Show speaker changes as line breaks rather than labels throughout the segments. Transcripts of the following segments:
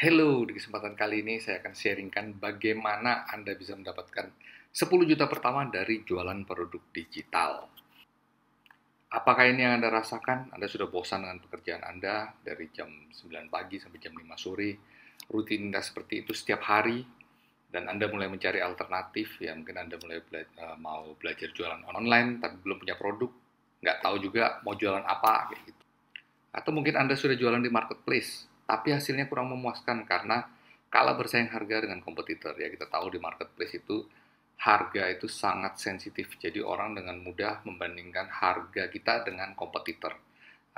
Hello, di kesempatan kali ini saya akan sharingkan bagaimana Anda bisa mendapatkan 10 juta pertama dari jualan produk digital. Apakah ini yang Anda rasakan? Anda sudah bosan dengan pekerjaan Anda dari jam 9 pagi sampai jam 5 sore, rutinitas seperti itu setiap hari, dan Anda mulai mencari alternatif, ya mungkin Anda mulai mau belajar jualan online, tapi belum punya produk, nggak tahu juga mau jualan apa, kayak gitu. Atau mungkin Anda sudah jualan di marketplace, tapi hasilnya kurang memuaskan karena kalah bersaing harga dengan kompetitor. Ya, kita tahu di marketplace itu harga itu sangat sensitif. Jadi orang dengan mudah membandingkan harga kita dengan kompetitor.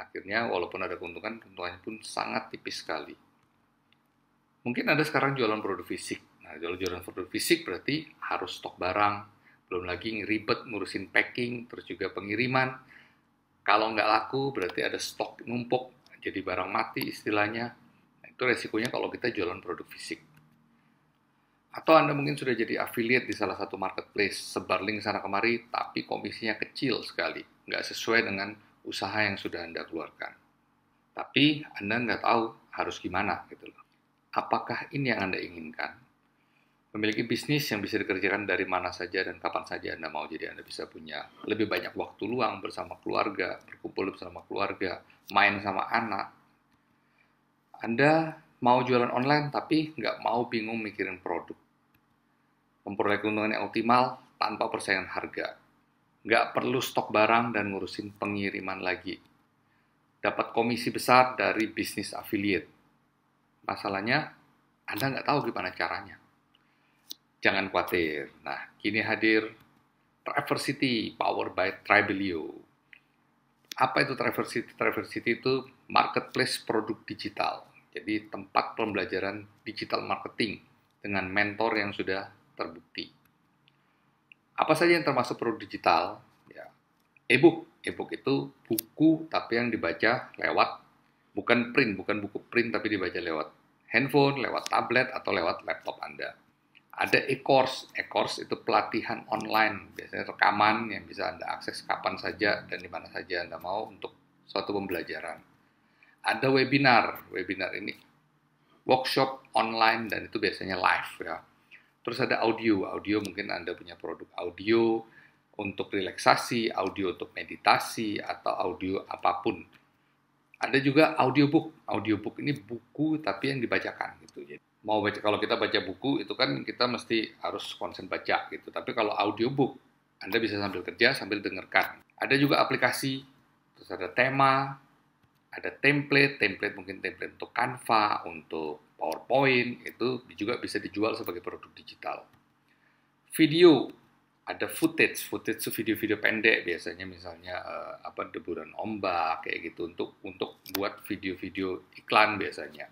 Akhirnya walaupun ada keuntungan, keuntungannya pun sangat tipis sekali. Mungkin Anda sekarang jualan produk fisik. Nah, jualan produk fisik berarti harus stok barang, belum lagi ribet ngurusin packing, terus juga pengiriman. Kalau nggak laku, berarti ada stok numpuk, jadi barang mati istilahnya. Nah, itu resikonya kalau kita jualan produk fisik. Atau Anda mungkin sudah jadi affiliate di salah satu marketplace, sebar link sana kemari, tapi komisinya kecil sekali, nggak sesuai dengan usaha yang sudah Anda keluarkan. Tapi Anda nggak tahu harus gimana gitu loh. Apakah ini yang Anda inginkan? Memiliki bisnis yang bisa dikerjakan dari mana saja dan kapan saja Anda mau. Jadi Anda bisa punya lebih banyak waktu luang bersama keluarga, berkumpul bersama keluarga, main sama anak. Anda mau jualan online tapi nggak mau bingung mikirin produk. Memperoleh keuntungan yang optimal tanpa persaingan harga. Nggak perlu stok barang dan ngurusin pengiriman lagi. Dapat komisi besar dari bisnis affiliate. Masalahnya, Anda nggak tahu gimana caranya. Jangan khawatir. Nah, kini hadir Traversity, powered by Tribelio. Apa itu Traversity? Traversity itu marketplace produk digital. Jadi tempat pembelajaran digital marketing dengan mentor yang sudah terbukti. Apa saja yang termasuk produk digital? Ya, e-book. E-book itu buku tapi yang dibaca lewat, bukan print, bukan buku print tapi dibaca lewat handphone, lewat tablet, atau lewat laptop Anda. Ada e-course. E-course itu pelatihan online, biasanya rekaman yang bisa Anda akses kapan saja dan di mana saja Anda mau untuk suatu pembelajaran. Ada webinar. Webinar ini workshop online dan itu biasanya live ya. Terus ada audio. Audio mungkin Anda punya produk audio untuk relaksasi, audio untuk meditasi, atau audio apapun. Ada juga audiobook. Audiobook ini buku tapi yang dibacakan gitu. Jadi mau baca, kalau kita baca buku itu kan kita mesti harus konsen baca gitu. Tapi kalau audiobook Anda bisa sambil kerja sambil dengarkan. Ada juga aplikasi, terus ada tema, ada template, template mungkin template untuk Canva, untuk PowerPoint, itu juga bisa dijual sebagai produk digital. Video, ada footage itu video-video pendek biasanya, misalnya deburan ombak kayak gitu, untuk buat video-video iklan biasanya.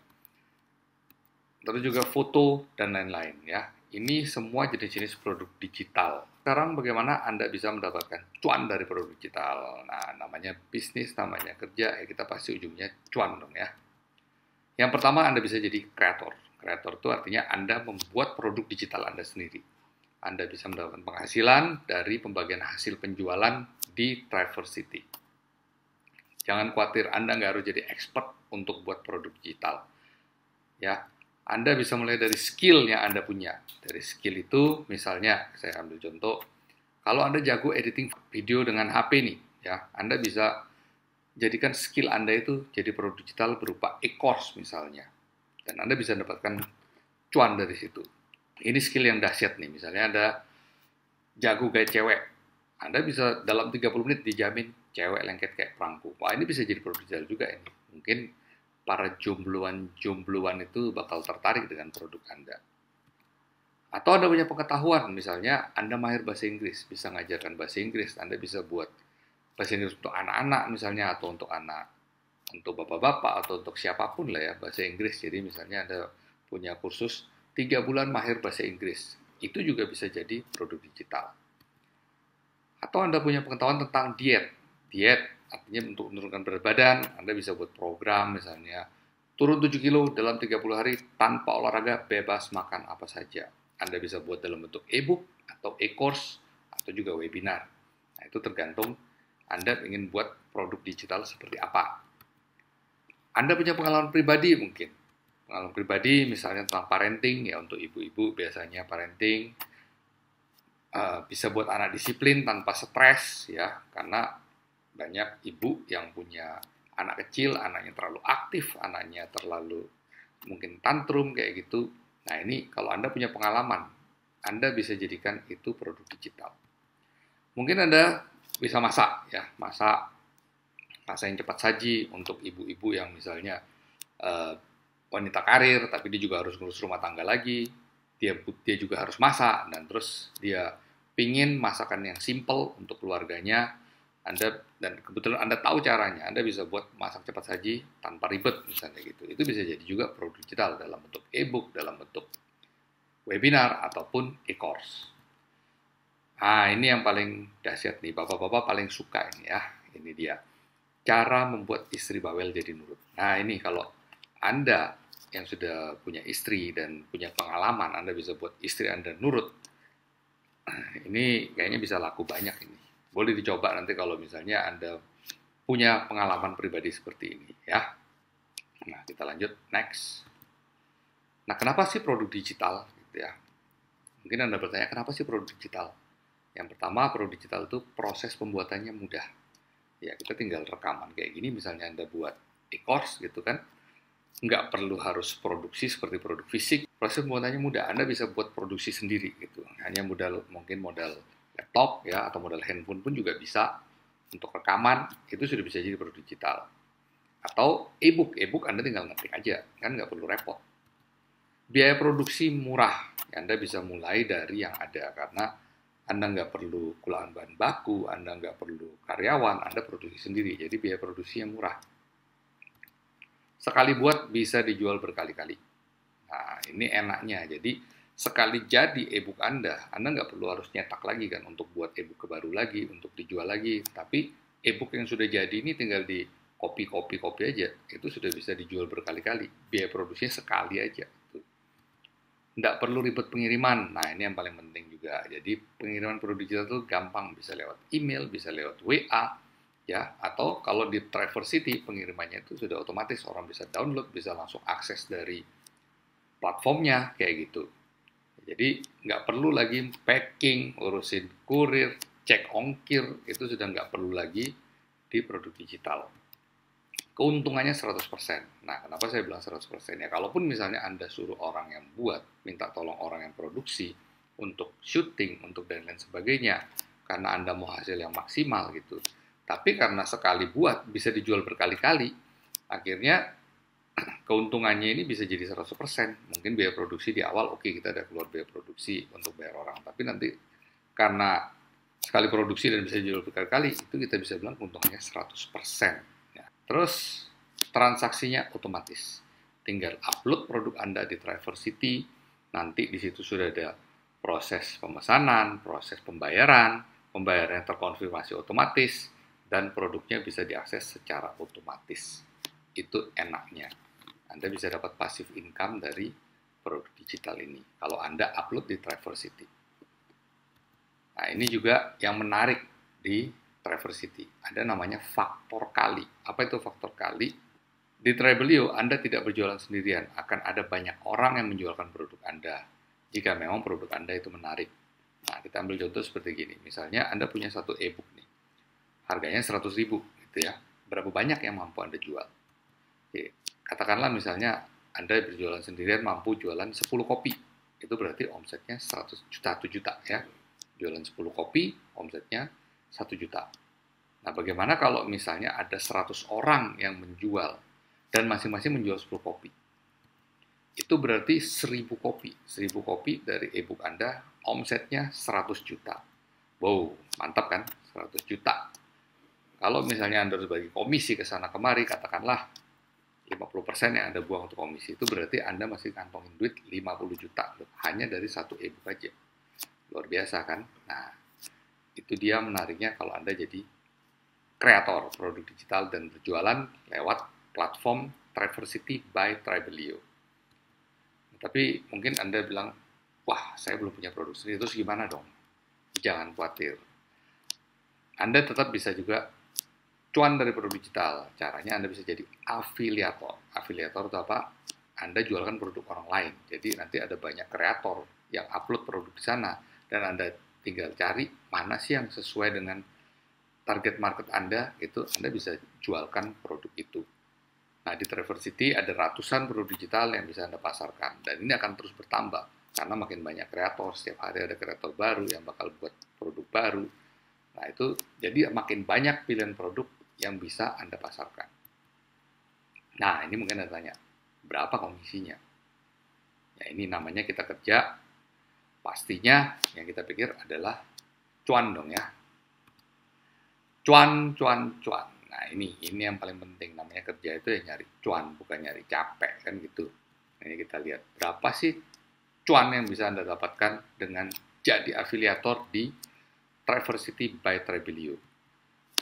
Terus juga foto dan lain-lain ya. Ini semua jenis-jenis produk digital. Sekarang bagaimana Anda bisa mendapatkan cuan dari produk digital? Nah, namanya bisnis, namanya kerja, ya kita pasti ujungnya cuan dong ya. Yang pertama, Anda bisa jadi kreator. Kreator itu artinya Anda membuat produk digital Anda sendiri. Anda bisa mendapatkan penghasilan dari pembagian hasil penjualan di Traversity. Jangan khawatir, Anda nggak harus jadi expert untuk buat produk digital. Ya, Anda bisa mulai dari skill yang Anda punya. Dari skill itu, misalnya, saya ambil contoh, kalau Anda jago editing video dengan HP nih, ya, Anda bisa jadikan skill Anda itu jadi produk digital berupa e-course misalnya. Dan Anda bisa dapatkan cuan dari situ. Ini skill yang dahsyat nih, misalnya Anda jago gaya cewek. Anda bisa dalam 30 menit dijamin cewek lengket kayak perangko. Wah, ini bisa jadi produk digital juga ini. Mungkin para jombloan itu bakal tertarik dengan produk Anda. Atau Anda punya pengetahuan, misalnya Anda mahir bahasa Inggris, bisa ngajarkan bahasa Inggris, Anda bisa buat bahasa Inggris untuk anak-anak misalnya, atau untuk bapak-bapak, atau untuk siapapun lah ya, bahasa Inggris. Jadi misalnya Anda punya kursus 3 bulan mahir bahasa Inggris, itu juga bisa jadi produk digital. Atau Anda punya pengetahuan tentang diet. Diet artinya untuk menurunkan berat badan, Anda bisa buat program misalnya turun 7 kilo dalam 30 hari tanpa olahraga, bebas makan apa saja. Anda bisa buat dalam bentuk e-book atau e-course atau juga webinar. Nah, itu tergantung Anda ingin buat produk digital seperti apa. Anda punya pengalaman pribadi mungkin. Pengalaman pribadi misalnya tentang parenting, ya untuk ibu-ibu biasanya parenting bisa buat anak disiplin tanpa stres ya, karena banyak ibu yang punya anak kecil, anaknya terlalu aktif, anaknya terlalu mungkin tantrum kayak gitu. Nah ini kalau Anda punya pengalaman, Anda bisa jadikan itu produk digital. Mungkin Anda bisa masak ya, masak yang cepat saji untuk ibu-ibu yang misalnya uh, wanita karir, tapi dia juga harus ngurus rumah tangga lagi, dia juga harus masak, dan terus dia pingin masakan yang simple untuk keluarganya, dan kebetulan Anda tahu caranya, Anda bisa buat masak cepat saji tanpa ribet misalnya gitu. Itu bisa jadi juga produk digital dalam bentuk e-book, dalam bentuk webinar, ataupun e-course. Nah, ini yang paling dahsyat nih, bapak-bapak paling suka ini ya, ini dia. Cara membuat istri bawel jadi nurut. Nah, ini kalau Anda yang sudah punya istri dan punya pengalaman, Anda bisa buat istri Anda nurut. Ini kayaknya bisa laku banyak ini. Boleh dicoba nanti kalau misalnya Anda punya pengalaman pribadi seperti ini ya. Nah, kita lanjut next. Nah, kenapa sih produk digital gitu ya? Mungkin Anda bertanya, kenapa sih produk digital? Yang pertama, produk digital itu proses pembuatannya mudah. Ya, kita tinggal rekaman kayak gini, misalnya Anda buat e-course gitu kan, nggak perlu harus produksi seperti produk fisik. Proses pembuatannya mudah, Anda bisa buat produksi sendiri gitu. Hanya mungkin modal laptop ya, atau modal handphone pun juga bisa untuk rekaman, itu sudah bisa jadi produk digital. Atau e-book Anda tinggal ngetik aja, kan nggak perlu repot. Biaya produksi murah, Anda bisa mulai dari yang ada, karena Anda nggak perlu kulaan bahan baku, Anda nggak perlu karyawan, Anda produksi sendiri, jadi biaya produksinya murah. Sekali buat bisa dijual berkali-kali. Nah, ini enaknya, jadi sekali jadi e-book Anda nggak perlu harus nyetak lagi kan, untuk buat e-book baru lagi, untuk dijual lagi, tapi e-book yang sudah jadi ini tinggal di copy aja, itu sudah bisa dijual berkali-kali, biaya produksinya sekali aja. Nggak perlu ribet pengiriman. Nah, ini yang paling penting juga. Jadi, pengiriman produk digital itu gampang. Bisa lewat email, bisa lewat WA, ya. Atau kalau di Traverse City, pengirimannya itu sudah otomatis. Orang bisa download, bisa langsung akses dari platformnya, kayak gitu. Jadi, nggak perlu lagi packing, urusin kurir, cek ongkir, itu sudah nggak perlu lagi di produk digital. Keuntungannya 100%. Nah, kenapa saya bilang 100%? Ya, kalaupun misalnya Anda suruh orang yang buat, minta tolong orang yang produksi, untuk syuting, untuk dan lain sebagainya, karena Anda mau hasil yang maksimal gitu. Tapi karena sekali buat, bisa dijual berkali-kali, akhirnya keuntungannya ini bisa jadi 100%. Mungkin biaya produksi di awal, oke, kita ada keluar biaya produksi untuk bayar orang. Tapi nanti, karena sekali produksi dan bisa dijual berkali-kali, itu kita bisa bilang keuntungannya 100%. Terus transaksinya otomatis. Tinggal upload produk Anda di Traverse City, nanti di situ sudah ada proses pemesanan, proses pembayaran terkonfirmasi otomatis, dan produknya bisa diakses secara otomatis. Itu enaknya. Anda bisa dapat passive income dari produk digital ini, kalau Anda upload di Traverse City. Nah, ini juga yang menarik di Traverse City. Ada namanya faktor kali. Apa itu faktor kali? Di Travelio, Anda tidak berjualan sendirian. Akan ada banyak orang yang menjualkan produk Anda. Jika memang produk Anda itu menarik. Nah, kita ambil contoh seperti gini. Misalnya Anda punya satu e-book nih. Harganya 100.000 gitu ya. Berapa banyak yang mampu Anda jual? Oke. Katakanlah misalnya Anda berjualan sendirian mampu jualan 10 kopi. Itu berarti omsetnya 1 juta ya. Jualan 10 kopi, omsetnya 1 juta. Nah, bagaimana kalau misalnya ada 100 orang yang menjual dan masing-masing menjual 10 kopi? Itu berarti 1000 kopi. 1000 kopi dari e-book Anda, omsetnya 100 juta. Wow, mantap kan? 100 juta. Kalau misalnya Anda harus bagi komisi ke sana kemari, katakanlah 50% yang Anda buang untuk komisi, itu berarti Anda masih kantongin duit 50 juta. Hanya dari satu e-book aja. Luar biasa kan? Nah, itu dia menariknya kalau Anda jadi kreator produk digital dan berjualan lewat platform Traverse City by Travelio. Tapi mungkin Anda bilang, wah saya belum punya produk sendiri, terus gimana dong? Jangan khawatir. Anda tetap bisa juga cuan dari produk digital. Caranya Anda bisa jadi afiliator. Afiliator itu apa? Anda jualkan produk orang lain. Jadi nanti ada banyak kreator yang upload produk di sana, dan Anda tinggal cari mana sih yang sesuai dengan target market Anda, itu Anda bisa jualkan produk itu. Nah, di Traversity ada ratusan produk digital yang bisa Anda pasarkan, dan ini akan terus bertambah, karena makin banyak kreator, setiap hari ada kreator baru yang bakal buat produk baru. Nah, itu jadi makin banyak pilihan produk yang bisa Anda pasarkan. Nah, ini mungkin Anda tanya, berapa komisinya? Ya, ini namanya kita kerja, pastinya yang kita pikir adalah cuan dong ya. Cuan, cuan, cuan. Nah, ini yang paling penting. Namanya kerja itu ya nyari cuan, bukan nyari capek, kan gitu. Nah, ini kita lihat, berapa sih cuan yang bisa Anda dapatkan dengan jadi afiliator di Traversity by Trebelio.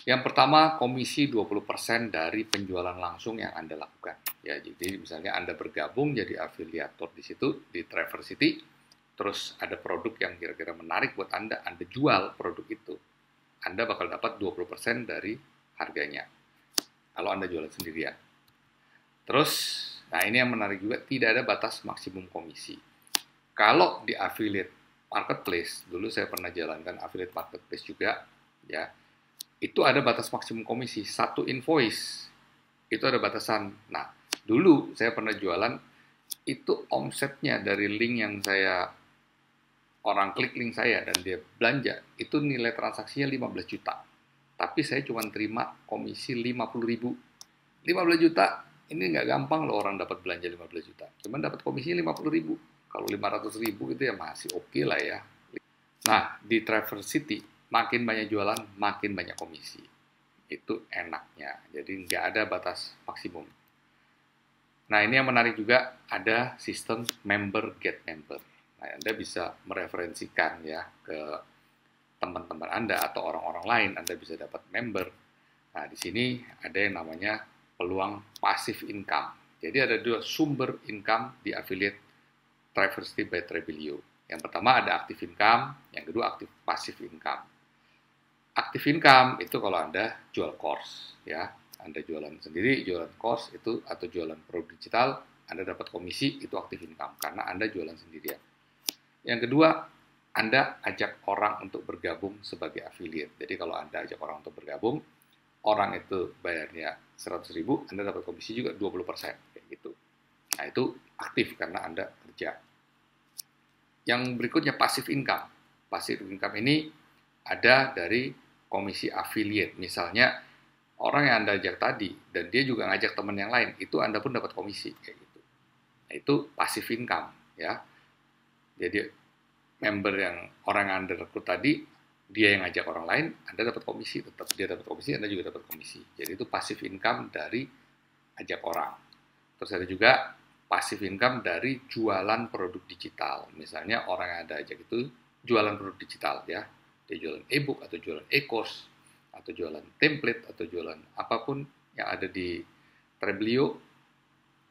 Yang pertama, komisi 20% dari penjualan langsung yang Anda lakukan. Ya, jadi misalnya Anda bergabung jadi afiliator di situ, di Traversity, terus ada produk yang kira-kira menarik buat Anda jual produk itu. Anda bakal dapat 20% dari harganya, kalau Anda jualan sendirian. Terus, nah ini yang menarik juga, tidak ada batas maksimum komisi. Kalau di affiliate marketplace, dulu saya pernah jalankan affiliate marketplace juga, ya, itu ada batas maksimum komisi, satu invoice, itu ada batasan. Nah, dulu saya pernah jualan, itu omsetnya dari link yang orang klik link saya dan dia belanja, itu nilai transaksinya 15 juta. Tapi saya cuma terima komisi 50 ribu. 15 juta, ini nggak gampang loh orang dapat belanja 15 juta. Cuman dapat komisinya 50 ribu. Kalau 500 ribu itu ya masih oke lah ya. Nah, di Traversity, makin banyak jualan, makin banyak komisi. Itu enaknya. Jadi nggak ada batas maksimum. Nah, ini yang menarik juga, ada sistem member get member. Nah, Anda bisa mereferensikan ya ke teman-teman Anda atau orang-orang lain, Anda bisa dapat member. Nah, di sini ada yang namanya peluang passive income. Jadi ada dua sumber income di affiliate Traversity by Trebelio. Yang pertama ada active income, yang kedua aktif passive income. Active income itu kalau Anda jual course, ya. Anda jualan sendiri, jualan course itu atau jualan produk digital, Anda dapat komisi, itu active income karena Anda jualan sendirian. Yang kedua, Anda ajak orang untuk bergabung sebagai affiliate. Jadi kalau Anda ajak orang untuk bergabung, orang itu bayarnya 100 ribu, Anda dapat komisi juga 20%, kayak gitu. Nah, itu aktif karena Anda kerja. Yang berikutnya passive income. Passive income ini ada dari komisi affiliate. Misalnya, orang yang Anda ajak tadi, dan dia juga ngajak teman yang lain, itu Anda pun dapat komisi, kayak gitu. Nah, itu passive income, ya. Jadi, member yang orang yang Anda rekrut tadi, dia yang ngajak orang lain, Anda dapat komisi, tetap dia dapat komisi, Anda juga dapat komisi. Jadi, itu passive income dari ajak orang. Terus ada juga passive income dari jualan produk digital. Misalnya, orang yang Anda ajak itu jualan produk digital, ya. Dia jualan e-book, atau jualan e-course, atau jualan template, atau jualan apapun yang ada di Trebelio,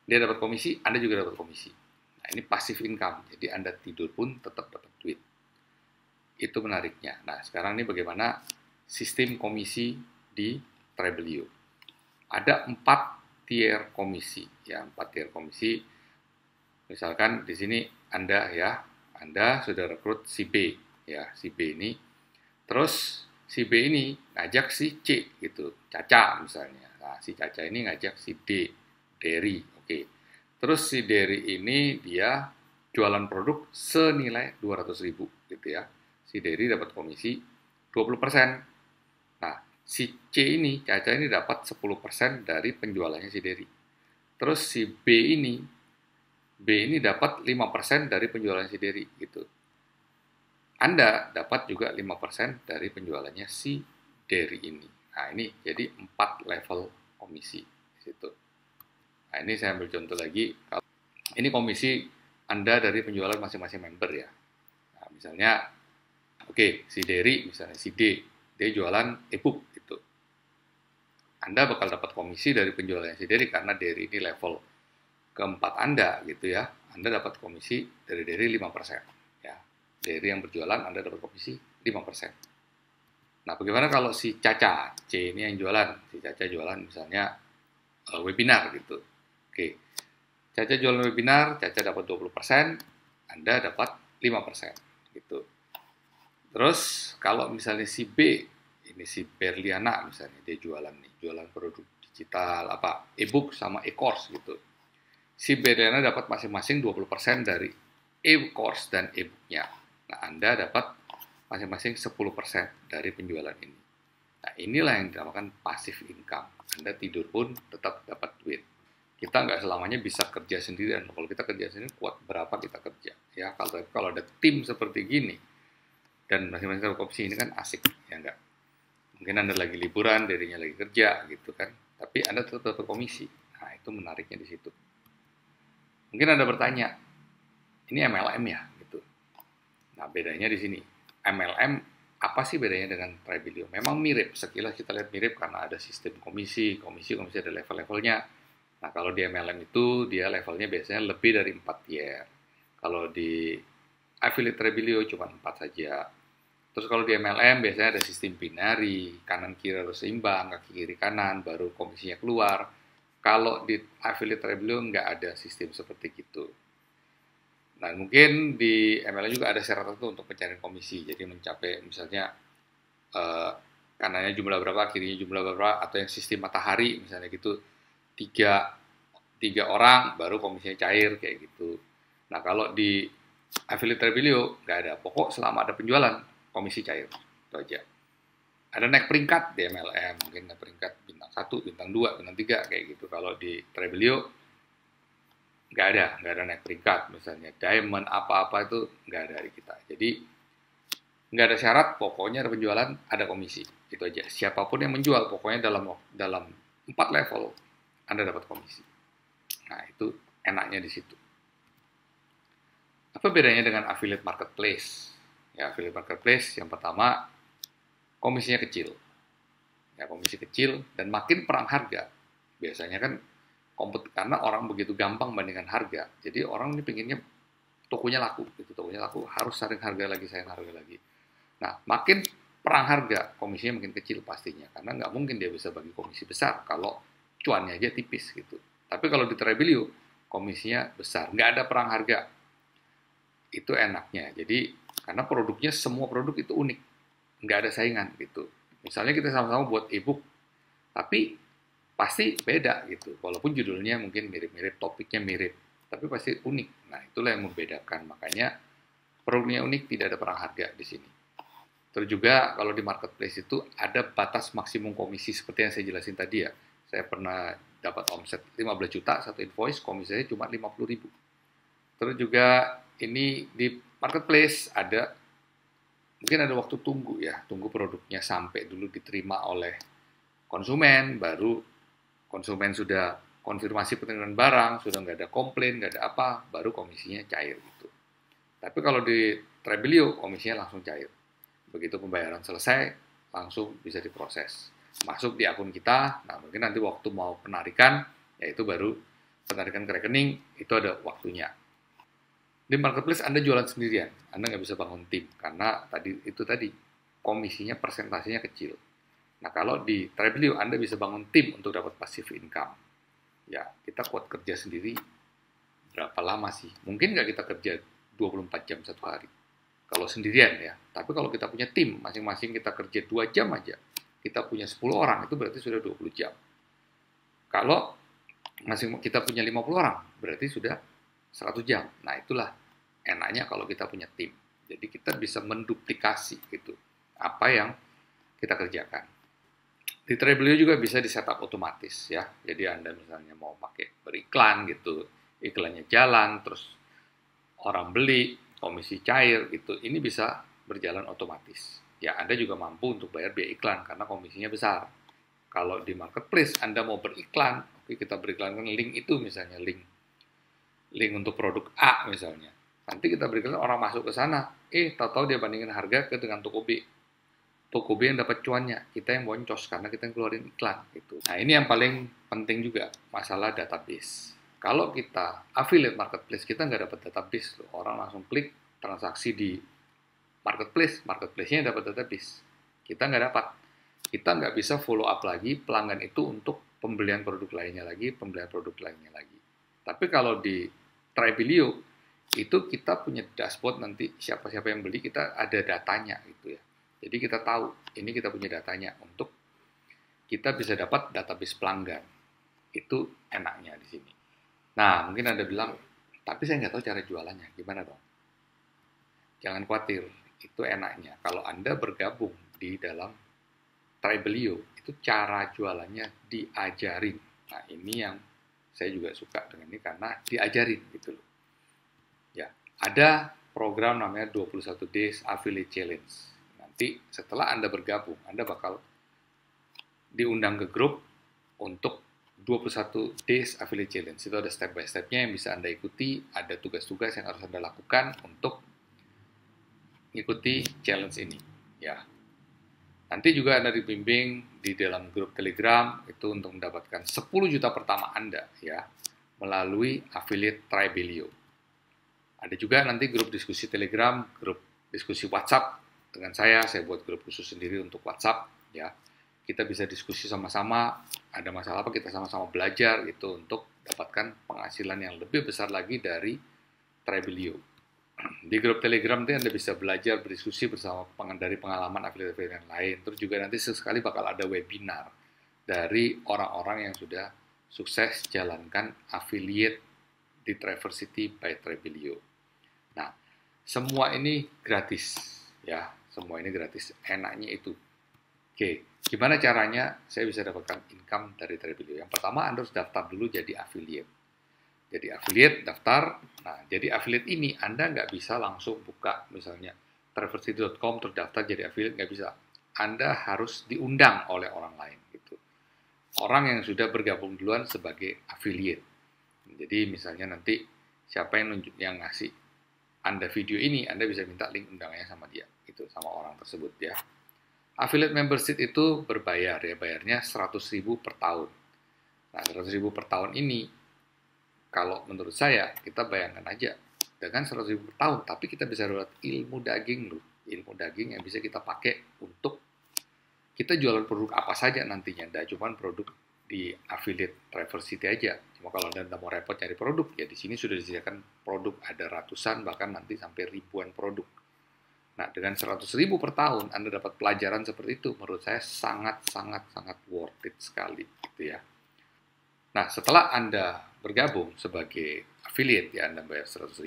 dia dapat komisi, Anda juga dapat komisi. Nah, ini passive income, jadi Anda tidur pun tetap dapat duit. Itu menariknya. Nah, sekarang ini bagaimana sistem komisi di Trebelio. Ada 4 tier komisi, ya, 4 tier komisi. Misalkan di sini Anda sudah rekrut si B, ya, si B ini. Terus si B ini ngajak si C gitu, Caca misalnya. Nah, si Caca ini ngajak si D, Derry, oke. Terus si Derry ini dia jualan produk senilai 200 ribu gitu ya. Si Derry dapat komisi 20%. Nah, si C ini, Caca ini dapat 10% dari penjualannya si Derry. Terus si B ini dapat 5% dari penjualan si Derry gitu. Anda dapat juga 5% dari penjualannya si Derry ini. Nah, ini jadi 4 level komisi di situ. Nah, ini saya ambil contoh lagi. Ini komisi Anda dari penjualan masing-masing member ya. Nah, misalnya, oke, si Derry, misalnya si D, dia jualan e-book gitu. Anda bakal dapat komisi dari penjualannya si Derry karena Derry ini level keempat Anda gitu ya. Anda dapat komisi dari Derry 5%. Dari yang berjualan, Anda dapat komisi 5%. Nah, bagaimana kalau si Caca, C ini yang jualan, si Caca jualan misalnya webinar gitu. Oke, Caca jualan webinar, Caca dapat 20%, Anda dapat 5%. Gitu. Terus kalau misalnya si B, ini si Berliana misalnya, dia jualan produk digital, e-book sama e-course gitu. Si Berliana dapat masing-masing 20% dari e-course dan e-booknya. Nah, Anda dapat masing-masing 10% dari penjualan ini. Nah, inilah yang dinamakan passive income. Anda tidur pun tetap dapat duit. Kita nggak selamanya bisa kerja sendirian. Kalau kita kerja sendiri, kuat berapa kita kerja. Ya, kalau ada tim seperti gini, dan masing-masing tahu komisi ini kan asik, ya enggak? Mungkin Anda lagi liburan, dirinya lagi kerja, gitu kan. Tapi Anda tetap komisi. Nah, itu menariknya di situ. Mungkin Anda bertanya, ini MLM ya? Gitu. Nah, bedanya di sini. MLM, apa sih bedanya dengan Trebelio? Memang mirip, sekilas kita lihat mirip karena ada sistem komisi ada level-levelnya. Nah, kalau di MLM itu, dia levelnya biasanya lebih dari 4 tier. Kalau di affiliate Trebelio cuma 4 saja. Terus kalau di MLM biasanya ada sistem binari, kanan kiri harus seimbang, kaki kiri kanan, baru komisinya keluar. Kalau di affiliate Trebelio nggak ada sistem seperti itu. Nah, mungkin di MLM juga ada syarat tertentu untuk pencarian komisi. Jadi mencapai misalnya kanannya jumlah berapa, kirinya jumlah berapa, atau yang sistem matahari misalnya gitu, tiga orang baru komisinya cair kayak gitu. Nah, kalau di affiliate Trebelio nggak ada. Pokok selama ada penjualan, komisi cair. Itu aja. Ada naik peringkat di MLM, mungkin naik peringkat bintang 1, bintang 2, bintang 3, kayak gitu. Kalau di Trebelio, nggak ada naik peringkat. Misalnya diamond, apa-apa itu nggak ada di kita. Jadi, nggak ada syarat, pokoknya ada penjualan, ada komisi. Itu aja. Siapapun yang menjual, pokoknya dalam 4 level, Anda dapat komisi. Nah, itu enaknya di situ. Apa bedanya dengan affiliate marketplace? Ya, affiliate marketplace yang pertama, komisinya kecil. Ya, komisi kecil dan makin perang harga. Biasanya kan karena orang begitu gampang bandingkan harga. Jadi orang ini pengennya tokonya laku, gitu. Tokonya laku harus saring harga lagi. Nah, makin perang harga, komisinya makin kecil pastinya. Karena nggak mungkin dia bisa bagi komisi besar kalau cuannya aja tipis gitu. Tapi kalau di Trebelio, komisinya besar. Nggak ada perang harga. Itu enaknya. Jadi, karena produknya, semua produk itu unik. Nggak ada saingan gitu. Misalnya kita sama-sama buat e-book, tapi pasti beda gitu. Walaupun judulnya mungkin mirip-mirip, topiknya mirip, tapi pasti unik. Nah, itulah yang membedakan. Makanya produknya unik, tidak ada perang harga di sini. Terus juga kalau di marketplace itu ada batas maksimum komisi seperti yang saya jelasin tadi ya. Saya pernah dapat omset 15 juta satu invoice, komisinya cuma 50.000. Terus juga ini di marketplace mungkin ada waktu tunggu ya, tunggu produknya sampai dulu diterima oleh konsumen, baru konsumen sudah konfirmasi penerimaan barang, sudah nggak ada komplain, nggak ada apa, baru komisinya cair gitu. Tapi kalau di Trebelio, komisinya langsung cair. Begitu pembayaran selesai, langsung bisa diproses. Masuk di akun kita, nah mungkin nanti waktu mau penarikan, yaitu baru penarikan ke rekening, itu ada waktunya. Di marketplace Anda jualan sendirian, Anda nggak bisa bangun tim, karena tadi komisinya persentasenya kecil. Nah, kalau di Trebelio Anda bisa bangun tim untuk dapat passive income. Ya, kita kuat kerja sendiri berapa lama sih? Mungkin nggak kita kerja 24 jam satu hari. Kalau sendirian ya. Tapi kalau kita punya tim, masing-masing kita kerja 2 jam aja. Kita punya 10 orang, itu berarti sudah 20 jam. Kalau kita punya 50 orang, berarti sudah 100 jam. Nah, itulah enaknya kalau kita punya tim. Jadi kita bisa menduplikasi gitu apa yang kita kerjakan. Di Trebelio juga bisa di setup otomatis ya. Jadi Anda misalnya mau pakai beriklan gitu, iklannya jalan, terus orang beli, komisi cair gitu. Ini bisa berjalan otomatis. Ya, Anda juga mampu untuk bayar biaya iklan karena komisinya besar. Kalau di marketplace Anda mau beriklan, oke, kita beriklankan link itu misalnya link untuk produk A misalnya. Nanti kita berikan orang masuk ke sana, tahu-tahu dia bandingin harga dengan toko B. Toko B yang dapat cuannya, kita yang boncos karena kita yang keluarin iklan gitu. Nah, ini yang paling penting juga, masalah database. Kalau kita affiliate marketplace, kita nggak dapat database loh. Orang langsung klik transaksi di marketplace, marketplace-nya dapat database. Kita nggak dapat. Kita nggak bisa follow up lagi pelanggan itu untuk pembelian produk lainnya lagi, Tapi kalau di Tribelio itu kita punya dashboard, nanti siapa-siapa yang beli kita ada datanya gitu ya. Jadi kita tahu ini kita punya datanya untuk kita bisa dapat database pelanggan. Itu enaknya di sini. Nah, mungkin Anda bilang, tapi saya nggak tahu cara jualannya. Gimana dong? Jangan khawatir, itu enaknya. Kalau Anda bergabung di dalam Tribelio, itu cara jualannya diajarin. Nah, ini yang saya juga suka dengan ini karena diajarin gitu loh. Ya, ada program namanya 21 Days Affiliate Challenge. Nanti setelah Anda bergabung, Anda bakal diundang ke grup untuk 21 Days Affiliate Challenge. Itu ada step by step-nya yang bisa Anda ikuti, ada tugas-tugas yang harus Anda lakukan untuk ikuti challenge ini. Ya. Nanti juga Anda dibimbing di dalam grup Telegram itu untuk mendapatkan 10 juta pertama Anda ya melalui affiliate Tribelio. Ada juga nanti grup diskusi Telegram, grup diskusi WhatsApp dengan saya buat grup khusus sendiri untuk WhatsApp ya. Kita bisa diskusi sama-sama, ada masalah apa kita sama-sama belajar gitu untuk dapatkan penghasilan yang lebih besar lagi dari Tribelio. Di grup Telegram nanti Anda bisa belajar, berdiskusi bersama dari pengalaman affiliate yang lain. Terus juga nanti sesekali bakal ada webinar dari orang-orang yang sudah sukses jalankan affiliate di Traversity by Tribelio. Nah, semua ini gratis ya, semua ini gratis. Enaknya itu. Oke, gimana caranya saya bisa dapatkan income dari Tribelio? Yang pertama, Anda harus daftar dulu jadi affiliate. Jadi affiliate, daftar. Nah, jadi affiliate ini Anda nggak bisa langsung buka misalnya traversity.com terus daftar jadi affiliate, nggak bisa. Anda harus diundang oleh orang lain gitu. Orang yang sudah bergabung duluan sebagai affiliate. Jadi misalnya nanti siapa yang ngasih Anda video ini, Anda bisa minta link undangannya sama dia, gitu, sama orang tersebut ya. Affiliate membership itu berbayar ya, bayarnya 100.000 per tahun. Nah, 100.000 per tahun ini, kalau menurut saya, kita bayangkan aja, dengan 100.000 per tahun, tapi kita bisa dapat ilmu daging loh. Ilmu daging yang bisa kita pakai untuk kita jualan produk apa saja nantinya. Tidak cuma produk di affiliate Traversity aja. Cuma kalau Anda mau repot cari produk, ya di sini sudah disediakan produk, ada ratusan, bahkan nanti sampai ribuan produk. Nah, dengan 100.000 per tahun, Anda dapat pelajaran seperti itu. Menurut saya sangat worth it sekali. Gitu ya. Nah, setelah Anda bergabung sebagai affiliate, ya Anda bayar 100.000,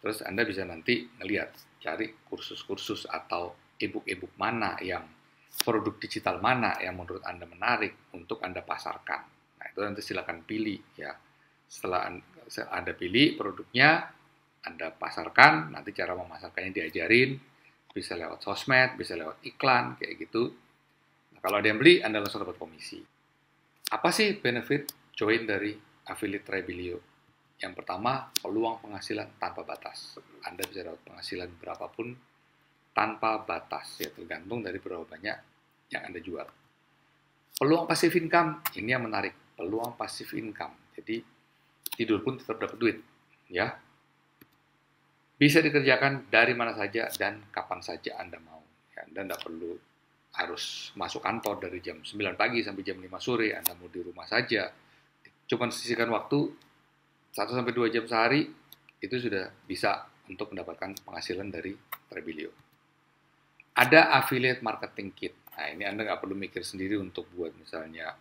terus Anda bisa nanti ngelihat, cari kursus-kursus atau e-book mana yang, produk digital mana yang menurut Anda menarik untuk Anda pasarkan. Nah, itu nanti silakan pilih ya. Setelah Anda pilih produknya, Anda pasarkan, nanti cara memasarkannya diajarin, bisa lewat sosmed, bisa lewat iklan, kayak gitu. Nah, kalau ada yang beli, Anda langsung dapat komisi. Apa sih benefit join dari affiliate Tribelio? Yang pertama, peluang penghasilan tanpa batas. Anda bisa dapat penghasilan berapapun tanpa batas, ya tergantung dari berapa banyak yang Anda jual. Peluang passive income, ini yang menarik. Peluang passive income, jadi tidur pun tetap dapat duit, ya. Bisa dikerjakan dari mana saja dan kapan saja Anda mau. Ya, Anda tidak perlu harus masuk kantor dari jam 9 pagi sampai jam 5 sore. Anda mau di rumah saja. Cuma sisihkan waktu 1-2 jam sehari, itu sudah bisa untuk mendapatkan penghasilan dari Tribelio. Ada affiliate marketing kit. Nah, ini Anda nggak perlu mikir sendiri untuk buat misalnya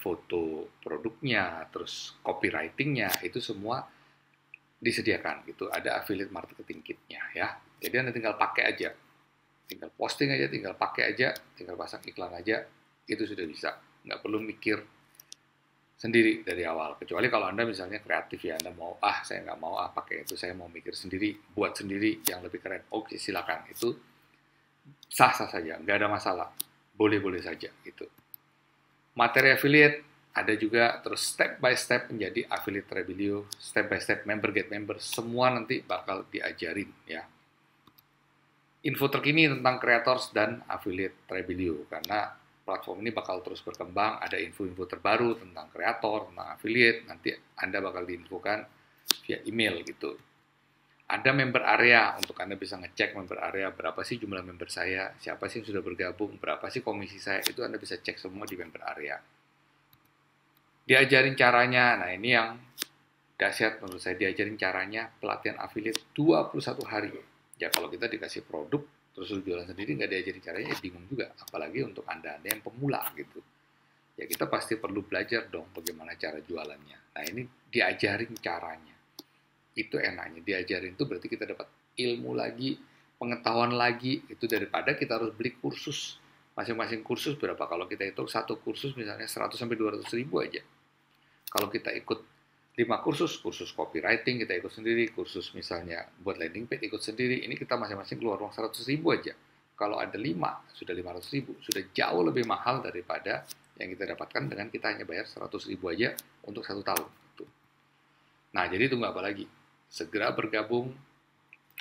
foto produknya, terus copywritingnya, itu semua disediakan gitu. Ada affiliate marketing kitnya ya. Jadi Anda tinggal pakai aja. Tinggal posting aja, tinggal pakai aja, tinggal pasang iklan aja, itu sudah bisa. Nggak perlu mikir sendiri dari awal. Kecuali kalau Anda misalnya kreatif ya, Anda mau, saya nggak mau pakai itu, saya mau mikir sendiri, buat sendiri yang lebih keren. Oke, silakan. Itu sah-sah saja, nggak ada masalah. Boleh-boleh saja gitu. Materi affiliate ada juga, terus step by step menjadi affiliate Tribelio, step by step member get member, semua nanti bakal diajarin ya. Info terkini tentang creators dan affiliate Tribelio, karena platform ini bakal terus berkembang, ada info-info terbaru tentang kreator, tentang affiliate, nanti Anda bakal diinfokan via email gitu. Ada member area, untuk Anda bisa ngecek member area, berapa sih jumlah member saya, siapa sih yang sudah bergabung, berapa sih komisi saya, itu Anda bisa cek semua di member area. Diajarin caranya, nah ini yang dahsyat menurut saya, diajarin caranya pelatihan affiliate 21 hari. Ya kalau kita dikasih produk, terus lu jualan sendiri, nggak diajarin caranya, ya bingung juga. Apalagi untuk Anda yang pemula gitu. Ya kita pasti perlu belajar dong bagaimana cara jualannya. Nah ini diajarin caranya. Itu enaknya, diajarin itu berarti kita dapat ilmu lagi, pengetahuan lagi, itu daripada kita harus beli kursus. Masing-masing kursus berapa? Kalau kita hitung satu kursus misalnya 100-200 ribu aja. Kalau kita ikut 5 kursus, kursus copywriting kita ikut sendiri, kursus misalnya buat landing page ikut sendiri, ini kita masing-masing keluar uang 100 ribu aja. Kalau ada 5, sudah 500 ribu, sudah jauh lebih mahal daripada yang kita dapatkan dengan kita hanya bayar 100 ribu aja untuk 1 tahun. Nah, jadi tunggu apa lagi? Segera bergabung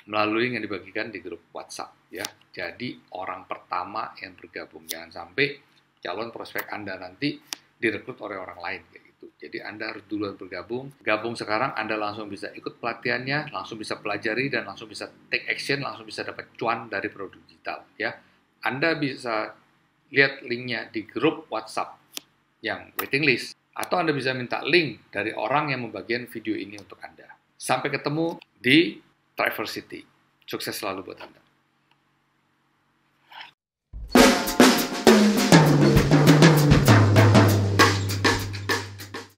melalui yang dibagikan di grup WhatsApp ya. Jadi orang pertama yang bergabung, jangan sampai calon prospek Anda nanti direkrut oleh orang lain kayak gitu. Jadi Anda harus duluan bergabung. Gabung sekarang, Anda langsung bisa ikut pelatihannya, langsung bisa pelajari dan langsung bisa take action, langsung bisa dapat cuan dari produk digital ya. Anda bisa lihat linknya di grup WhatsApp yang waiting list, atau Anda bisa minta link dari orang yang membagikan video ini untuk Anda. Sampai ketemu di Triversity. Sukses selalu buat Anda.